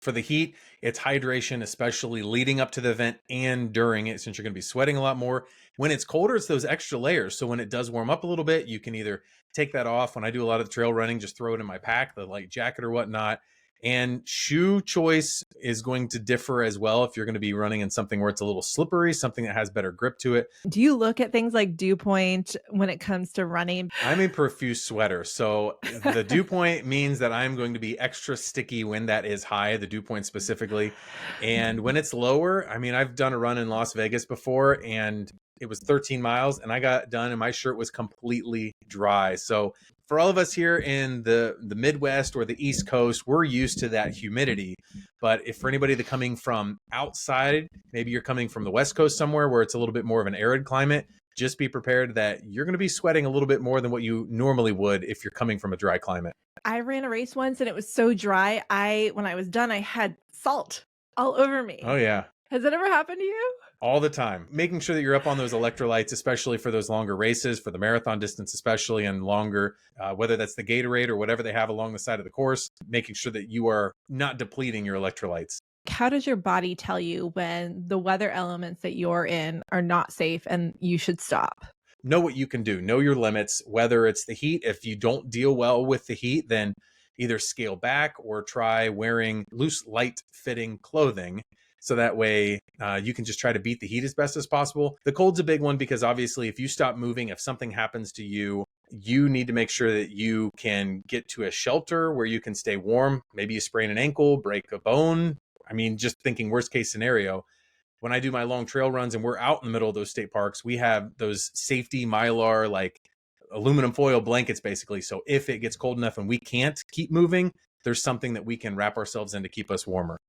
For the heat, it's hydration, especially leading up to the event and during it, since you're going to be sweating a lot more. When it's colder, it's those extra layers. So when it does warm up a little bit, you can either take that off. When I do a lot of trail running, just throw it in my pack, the light jacket or whatnot. And shoe choice is going to differ as well. If you're going to be running in something where it's a little slippery, something that has better grip to it. Do you look at things like dew point when it comes to running? I'm a profuse sweater. So the dew point means that I'm going to be extra sticky when that is high, the dew point specifically. And when it's lower, I mean, I've done a run in Las Vegas before and it was 13 miles and I got done and my shirt was completely dry. So for all of us here in the Midwest or the East Coast, we're used to that humidity. But if for anybody that coming from outside, maybe you're coming from the West Coast somewhere where it's a little bit more of an arid climate, just be prepared that you're going to be sweating a little bit more than what you normally would if you're coming from a dry climate. I ran a race once and it was so dry. When I was done, I had salt all over me. Oh, yeah. Has that ever happened to you? All the time. Making sure that you're up on those electrolytes, especially for those longer races, for the marathon distance, especially, and longer, whether that's the Gatorade or whatever they have along the side of the course, making sure that you are not depleting your electrolytes. How does your body tell you when the weather elements that you're in are not safe and you should stop? Know what you can do. Know your limits, whether it's the heat. If you don't deal well with the heat, then either scale back or try wearing loose, light fitting clothing. So that way you can just try to beat the heat as best as possible. The cold's a big one because obviously if you stop moving, if something happens to you, you need to make sure that you can get to a shelter where you can stay warm. Maybe you sprain an ankle, break a bone. I mean, just thinking worst case scenario. When I do my long trail runs and we're out in the middle of those state parks, we have those safety Mylar, like aluminum foil blankets, basically. So if it gets cold enough and we can't keep moving, there's something that we can wrap ourselves in to keep us warmer.